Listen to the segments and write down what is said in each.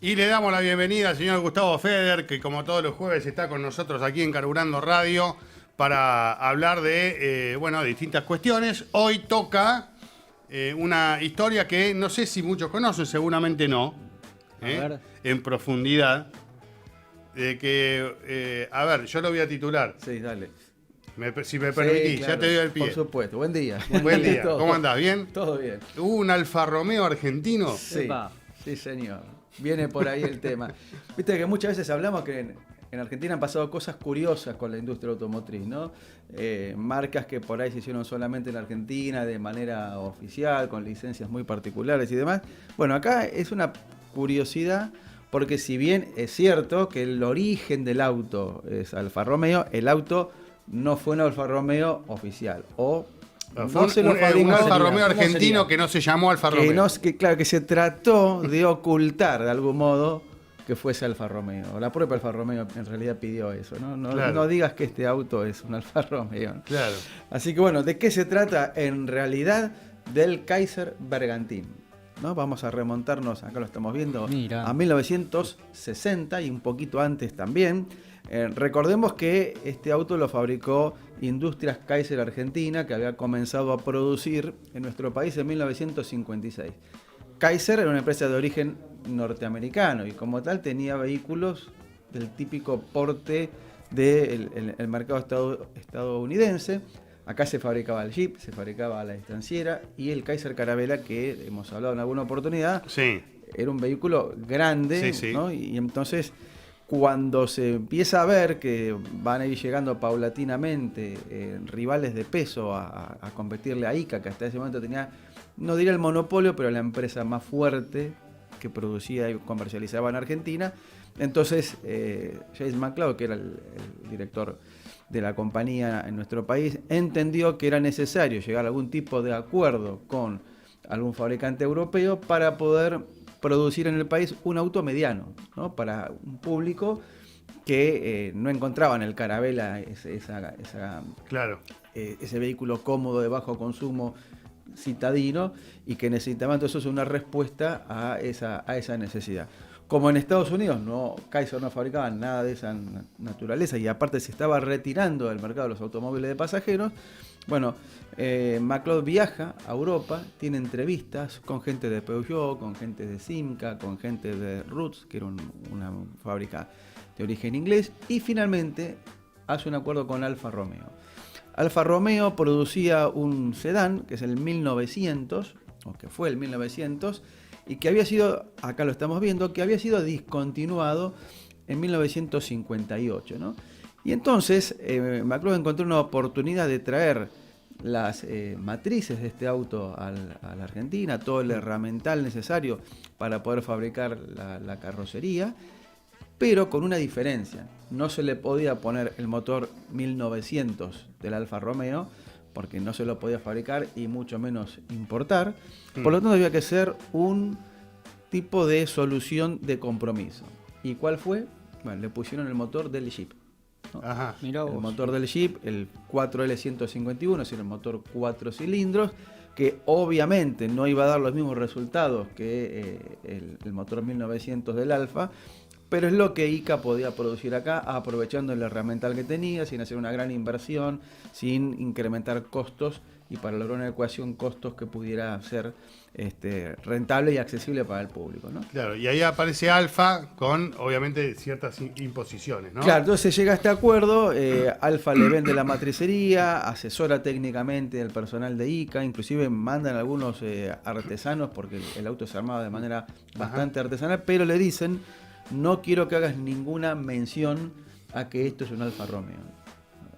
Y le damos la bienvenida al señor Gustavo Feder, que como todos los jueves está con nosotros aquí en Carburando Radio para hablar de distintas cuestiones. Hoy toca una historia que no sé si muchos conocen, seguramente no, A ver. en profundidad. De que, yo lo voy a titular. Sí, dale. Si me permitís, claro, ya te doy el pie. por supuesto. Buen día. Buen día. Todo. ¿Cómo andás? ¿Bien? Todo bien. ¿Hubo un Alfa Romeo argentino? Sí, Epa. sí, señor. Viene por ahí el tema. Viste que muchas veces hablamos que en Argentina han pasado cosas curiosas con la industria automotriz, ¿no? Marcas que por ahí se hicieron solamente en Argentina de manera oficial, con licencias muy particulares y demás. Bueno, acá es una curiosidad porque si bien es cierto que el origen del auto es Alfa Romeo, el auto no fue un Alfa Romeo oficial. O Fue un Alfa Romeo argentino que no se llamó Alfa Romeo. Claro, que se trató de ocultar de algún modo que fuese Alfa Romeo. La propia Alfa Romeo en realidad pidió eso, ¿no? Claro. No digas que este auto es un Alfa Romeo. Claro. Así que bueno, ¿de qué se trata? En realidad del Kaiser Bergantín, ¿no? Vamos a remontarnos, acá lo estamos viendo, Mira. a 1960 y un poquito antes también. Recordemos que este auto lo fabricó Industrias Kaiser Argentina, que había comenzado a producir en nuestro país en 1956. Kaiser era una empresa de origen norteamericano y como tal tenía vehículos del típico porte del mercado estadounidense. Acá se fabricaba el Jeep, se fabricaba la estanciera y el Kaiser Caravela, que hemos hablado en alguna oportunidad. Sí. Era un vehículo grande, Sí, sí. ¿no? Y entonces, cuando se empieza a ver que van a ir llegando paulatinamente rivales de peso a competirle a ICA, que hasta ese momento tenía, no diría el monopolio, pero la empresa más fuerte que producía y comercializaba en Argentina, entonces James McLeod, que era el director de la compañía en nuestro país, entendió que era necesario llegar a algún tipo de acuerdo con algún fabricante europeo para poder producir en el país un auto mediano, ¿no? Para un público que no encontraba en el Caravela Claro. ese vehículo cómodo de bajo consumo citadino y que necesitaba entonces una respuesta a esa necesidad. Como en Estados Unidos Kaiser no fabricaba nada de esa naturaleza y aparte se estaba retirando del mercado de los automóviles de pasajeros, bueno, McLeod viaja a Europa, tiene entrevistas con gente de Peugeot, con gente de Simca, con gente de Roots, que era una fábrica de origen inglés, y finalmente hace un acuerdo con Alfa Romeo. Alfa Romeo producía un sedán, que es el 1900, o que fue el 1900, y que había sido, acá lo estamos viendo, que había sido discontinuado en 1958, ¿no? Y entonces McLeod encontró una oportunidad de traer las matrices de este auto a la Argentina, todo el herramental necesario para poder fabricar la carrocería, pero con una diferencia. No se le podía poner el motor 1900 del Alfa Romeo, porque no se lo podía fabricar y mucho menos importar. Por lo tanto, había que ser un tipo de solución de compromiso. ¿Y cuál fue? Bueno, le pusieron el motor del Jeep, ¿no? Ajá. Mirá El vos. motor del Jeep, el 4L151, es decir, el motor 4 cilindros, que obviamente no iba a dar los mismos resultados que el motor 1900 del Alfa, pero es lo que ICA podía producir acá, aprovechando el herramental que tenía, sin hacer una gran inversión, sin incrementar costos y para lograr una ecuación costos que pudiera ser rentable y accesible para el público, ¿no? Claro, y ahí aparece Alfa con, obviamente, ciertas imposiciones, ¿no? Claro, entonces llega a este acuerdo, Alfa le vende la matricería, asesora técnicamente al personal de ICA, inclusive mandan algunos artesanos, porque el auto se armaba de manera bastante artesanal, pero le dicen: no quiero que hagas ninguna mención a que esto es un Alfa Romeo.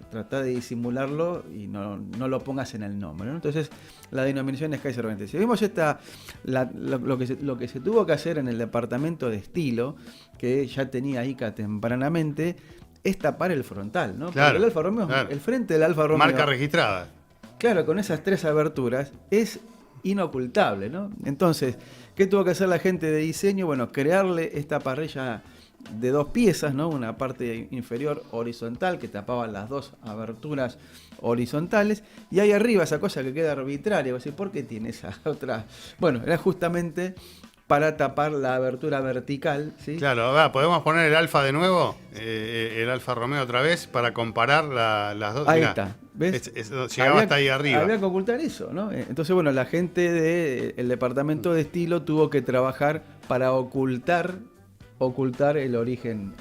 Trata de disimularlo y no lo pongas en el nombre, ¿no? Entonces, la denominación es Kaiser 20. Si vemos lo que se tuvo que hacer en el departamento de estilo, que ya tenía ICA tempranamente, es tapar el frontal, ¿no? Claro, porque el Alfa Romeo, claro. el frente del Alfa Romeo, Marca registrada. claro, con esas 3 aberturas, es inocultable, ¿no? Entonces, ¿qué tuvo que hacer la gente de diseño? Bueno, crearle esta parrilla de 2 piezas, ¿no? Una parte inferior horizontal que tapaba las 2 aberturas horizontales, y ahí arriba esa cosa que queda arbitraria. ¿Por qué tiene esa otra? Bueno, era justamente para tapar la abertura vertical, ¿sí? Claro, ¿podemos poner el Alfa de nuevo? El Alfa Romeo otra vez para comparar las dos. Ahí Mirá, está, ¿ves? Llegaba hasta ahí arriba. Había que ocultar eso, ¿no? Entonces, bueno, la gente del departamento de estilo tuvo que trabajar para ocultar el origen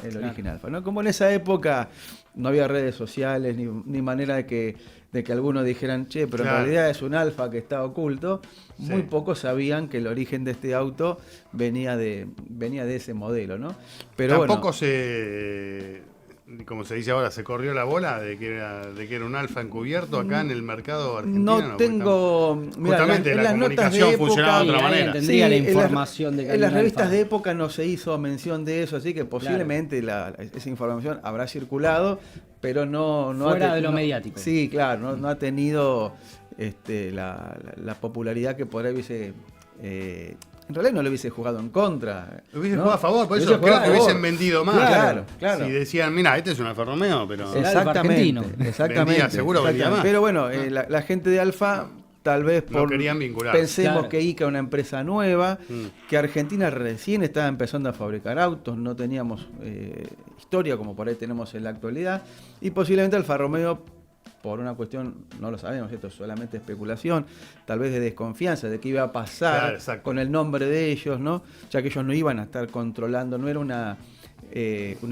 Alfa, ¿no? Como en esa época no había redes sociales ni manera de que algunos dijeran, che, pero Claro. en realidad es un Alfa que está oculto. Sí. Muy pocos sabían que el origen de este auto venía de ese modelo, ¿no? Pero Tampoco bueno, como se dice ahora, se corrió la bola de que era un Alfa encubierto acá en el mercado argentino. no tengo... Mirá, Justamente en la las notas de comunicación funcionaba de época, otra manera. Tendría la en las- información de que en las había un revistas Alfa. de época no se hizo mención de eso, así que posiblemente esa información habrá circulado, pero no Fuera de lo mediático. Sí, claro, no ha tenido la popularidad que por ahí hubiese... en realidad no le hubiese jugado en contra. Lo hubiesen ¿no? jugado a favor, por Lo eso hubiese creo jugado que a favor. hubiesen vendido más. Claro. Si decían, mira, este es un Alfa Romeo, pero... El Alfa argentino. Exactamente. Vendía, seguro vendía más. Pero bueno, la gente de Alfa, tal vez No querían vincular. pensemos Claro. que ICA es una empresa nueva, que Argentina recién estaba empezando a fabricar autos, no teníamos historia como por ahí tenemos en la actualidad, y posiblemente Alfa Romeo, por una cuestión, no lo sabemos, esto es solamente especulación, tal vez de desconfianza de qué iba a pasar Claro, exacto. con el nombre de ellos, ¿no? Ya que ellos no iban a estar controlando, no era una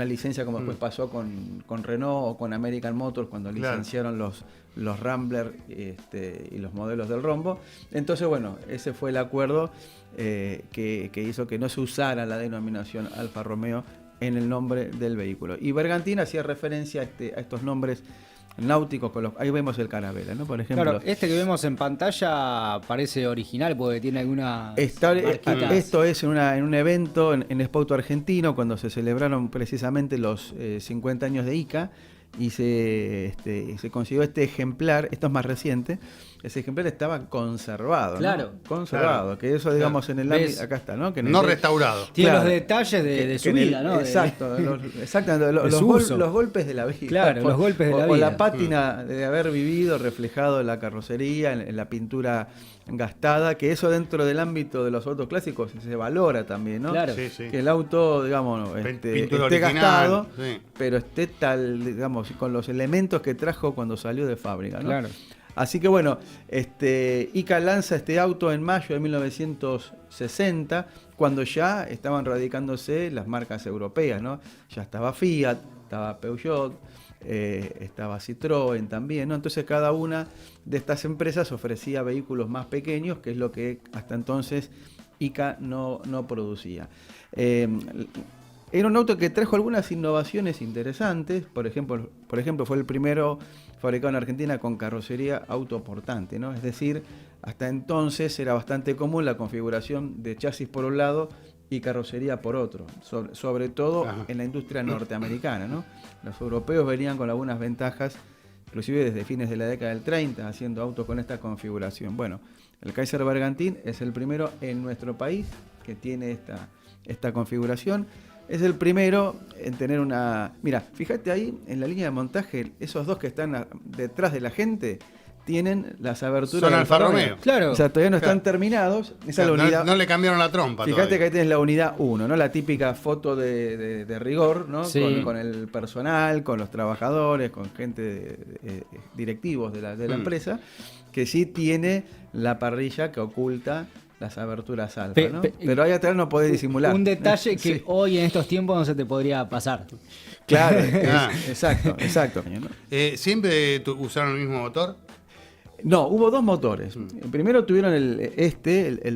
licencia como después pasó con Renault o con American Motors cuando Claro. licenciaron los Rambler y los modelos del rombo. Entonces, bueno, ese fue el acuerdo que hizo que no se usara la denominación Alfa Romeo en el nombre del vehículo. Y Bergantín hacía referencia a estos nombres náuticos, ahí vemos el Carabela, ¿no? Por ejemplo. Claro, este que vemos en pantalla parece original porque tiene alguna Esto es en un evento en Espauto Argentino, cuando se celebraron precisamente los 50 años de ICA, y se consiguió este ejemplar, esto es más reciente, ese ejemplar estaba conservado, ¿no? Claro. Conservado, Claro. que eso, digamos, en el ¿Ves? ámbito, acá está, ¿no? Que en No el- restaurado. Tiene Claro. los detalles de su que en el- vida, ¿no? Exacto, exactamente, de su uso. los golpes de la vida. Claro, los golpes de la O vida. la pátina de haber vivido reflejado en la carrocería, en la pintura gastada, que eso dentro del ámbito de los autos clásicos se valora también, ¿no? Claro. Sí, sí. Que el auto, digamos, Pintura esté original, gastado, sí. pero esté digamos, con los elementos que trajo cuando salió de fábrica, ¿no? Claro. Así que bueno, ICA lanza este auto en mayo de 1960, cuando ya estaban radicándose las marcas europeas, ¿no? Ya estaba Fiat, estaba Peugeot, estaba Citroën también, ¿no? Entonces cada una de estas empresas ofrecía vehículos más pequeños, que es lo que hasta entonces ICA no producía. Era un auto que trajo algunas innovaciones interesantes, por ejemplo fue el primero fabricado en Argentina con carrocería autoportante, ¿no? Es decir, hasta entonces era bastante común la configuración de chasis por un lado y carrocería por otro, sobre todo Ajá. en la industria norteamericana, ¿no? Los europeos venían con algunas ventajas, inclusive desde fines de la década del 30, haciendo autos con esta configuración. Bueno, el Kaiser Bergantín es el primero en nuestro país que tiene esta configuración. Es el primero en tener una... Mira, fíjate ahí en la línea de montaje, esos dos que están detrás de la gente tienen las aberturas Son del Alfa Alfa Romeo. Claro. O sea, todavía no están Claro. terminados. Esa O es sea, la unidad. no le cambiaron la trompa Fíjate todavía. que ahí tienes la unidad 1, ¿no? La típica foto de rigor, ¿no? Sí. Con el personal, con los trabajadores, con gente directivos de la empresa, que sí tiene la parrilla que oculta las aberturas alfa, ¿no? Pero ahí atrás no podés disimular. Un detalle que Sí. hoy en estos tiempos no se te podría pasar. Claro, Ah. exacto. ¿no? ¿Siempre usaron el mismo motor? No, hubo dos motores. Primero tuvieron el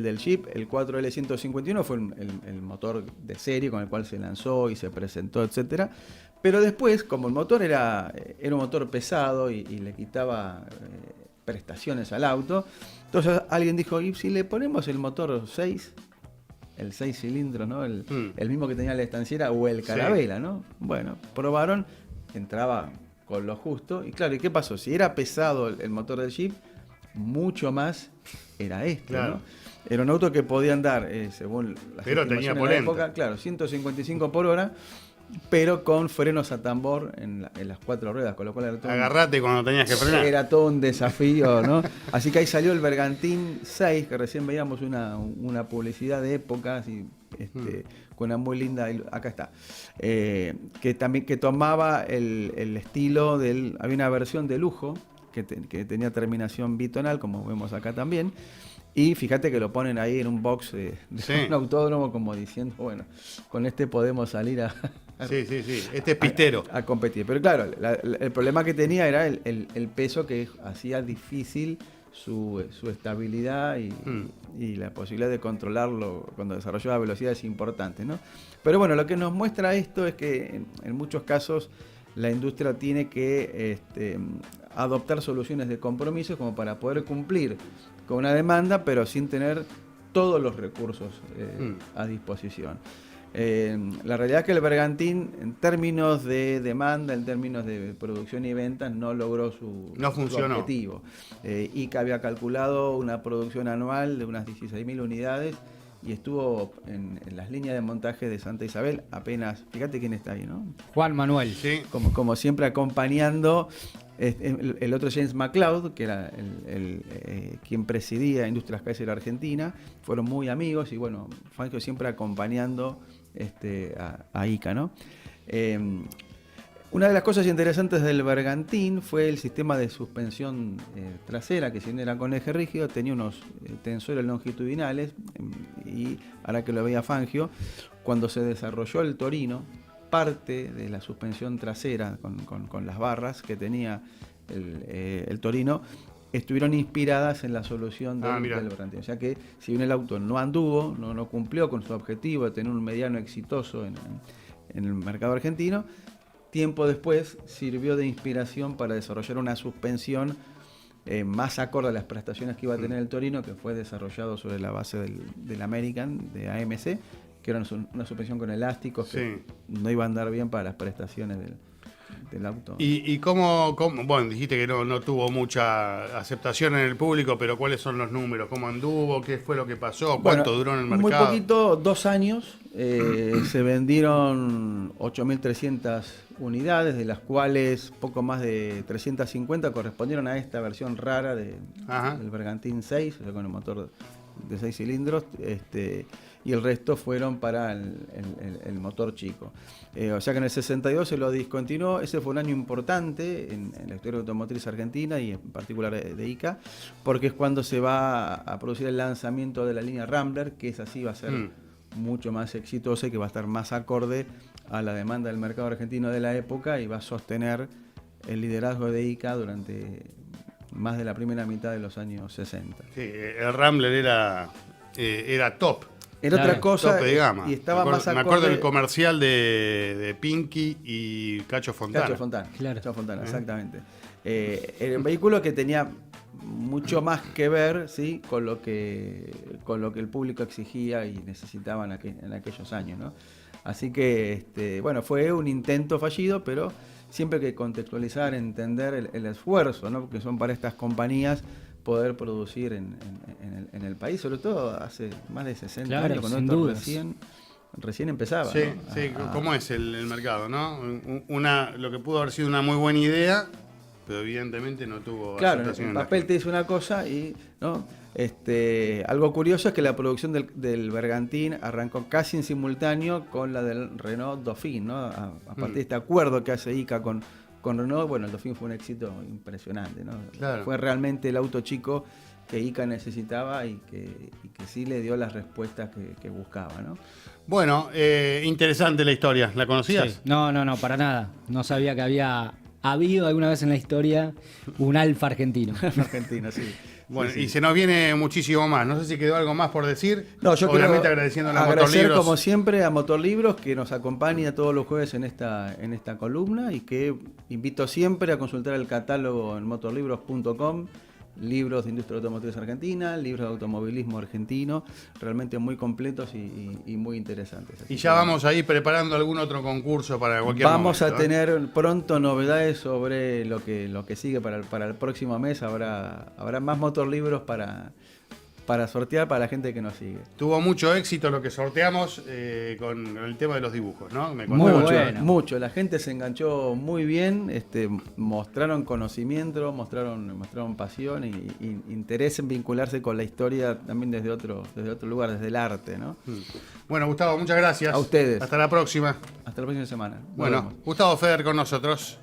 del Jeep, el 4L151, fue el motor de serie con el cual se lanzó y se presentó, etcétera. Pero después, como el motor era un motor pesado y le quitaba prestaciones al auto, entonces alguien dijo, ¿y si le ponemos el motor 6? El 6 cilindros, ¿no? El mismo que tenía la estanciera o el Carabela, ¿no? Bueno, probaron, entraba con lo justo. Y claro, ¿y qué pasó? Si era pesado el motor del Jeep, mucho más era este, Claro. ¿no? Era un auto que podía andar, según las Pero estimaciones tenía de la polenta. época, claro, 155 por hora, pero con frenos a tambor en las 4 ruedas, con lo cual era todo Agarrate cuando tenías que frenar. era todo un desafío, ¿no? Así que ahí salió el Bergantín 6, que recién veíamos una publicidad de época, así, con una muy linda, acá está, que también que tomaba el estilo había una versión de lujo que tenía terminación bitonal, como vemos acá también. Y fíjate que lo ponen ahí en un box de un autódromo, como diciendo, bueno, con este podemos salir Sí, este es pistero. a competir. Pero claro, el problema que tenía era el peso que hacía difícil su estabilidad y la posibilidad de controlarlo cuando desarrollaba velocidades importantes, ¿no? Pero bueno, lo que nos muestra esto es que en muchos casos la industria tiene que adoptar soluciones de compromiso como para poder cumplir con una demanda, pero sin tener todos los recursos a disposición. La realidad es que el Bergantín, en términos de demanda, en términos de producción y ventas, no logró su objetivo. ICA había calculado una producción anual de unas 16.000 unidades y estuvo en las líneas de montaje de Santa Isabel apenas, fíjate quién está ahí, ¿no? Juan Manuel. Sí. Como siempre acompañando el otro James McLeod, que era quien presidía Industrias Kaiser Argentina, fueron muy amigos y bueno, Fangio siempre acompañando a ICA, ¿no? Una de las cosas interesantes del Bergantín fue el sistema de suspensión trasera, que si bien era con eje rígido, tenía unos tensores longitudinales, y ahora que lo veía Fangio, cuando se desarrolló el Torino, parte de la suspensión trasera con las barras que tenía el Torino estuvieron inspiradas en la solución del Bergantín. O sea que si bien el auto no anduvo, no cumplió con su objetivo de tener un mediano exitoso en el mercado argentino, tiempo después sirvió de inspiración para desarrollar una suspensión más acorde a las prestaciones que iba a tener el Torino, que fue desarrollado sobre la base del American, de AMC, que era una suspensión con elásticos que no iba a andar bien para las prestaciones del auto. ¿Y cómo, bueno, dijiste que no tuvo mucha aceptación en el público, pero cuáles son los números? ¿Cómo anduvo? ¿Qué fue lo que pasó? ¿Cuánto duró en el mercado? Muy poquito, 2 años. Se vendieron 8.300 unidades, de las cuales poco más de 350 correspondieron a esta versión rara del Bergantín 6, o sea, con el motor de 6 cilindros, y el resto fueron para el motor chico. O sea que en el 62 se lo discontinuó. Ese fue un año importante en la historia automotriz argentina y en particular de ICA, porque es cuando se va a producir el lanzamiento de la línea Rambler, que esa sí va a ser mucho más exitosa y que va a estar más acorde a la demanda del mercado argentino de la época y va a sostener el liderazgo de ICA durante más de la primera mitad de los años 60. Sí, el Rambler era top. Era otra cosa, tope de gama. Y estaba más acorde. Me acuerdo del comercial de Pinky y Cacho Fontana. Cacho Fontana, claro. Cacho Fontana, exactamente. Era un vehículo que tenía mucho más que ver, ¿sí?, con lo que el público exigía y necesitaba en aquellos años, ¿no? Así que, bueno, fue un intento fallido, pero siempre hay que contextualizar, entender el esfuerzo, ¿no?, que son para estas compañías poder producir en el país, sobre todo hace más de 60 años, cuando esto recién empezaba. Sí, ¿no? sí, ¿cómo es el mercado, no? Lo que pudo haber sido una muy buena idea, pero evidentemente no tuvo aceptación. Claro, el papel te dice una cosa y, ¿no? Algo curioso es que la producción del Bergantín arrancó casi en simultáneo con la del Renault Dauphine, ¿no? A partir de este acuerdo que hace ICA con Renault, bueno, el Dauphine fue un éxito impresionante, ¿no? Claro. Fue realmente el auto chico que ICA necesitaba y que sí le dio las respuestas que buscaba, ¿no? Bueno, interesante la historia. ¿La conocías? Sí. No, para nada. No sabía que había habido alguna vez en la historia un Alfa argentino. Argentino, sí. Bueno, sí. Y se nos viene muchísimo más. No sé si quedó algo más por decir. No, yo obviamente quiero agradeciendo a agradecer como siempre a Motorlibros, que nos acompaña todos los jueves en esta columna, y que invito siempre a consultar el catálogo en motorlibros.com. Libros de industria automotriz argentina, libros de automovilismo argentino, realmente muy completos y muy interesantes. Y ya vamos a ir preparando algún otro concurso para cualquier momento. Vamos a tener pronto novedades sobre lo que sigue para el próximo mes. Habrá más motorlibros para para sortear para la gente que nos sigue. Tuvo mucho éxito lo que sorteamos con el tema de los dibujos, ¿no? Me Muy contaba. bueno. Mucho, la gente se enganchó muy bien, mostraron conocimiento, mostraron pasión y interés en vincularse con la historia también desde otro lugar, desde el arte, ¿no? Bueno, Gustavo, muchas gracias. A ustedes. Hasta la próxima. Hasta la próxima semana. Nos Bueno, vemos. Gustavo Feder con nosotros.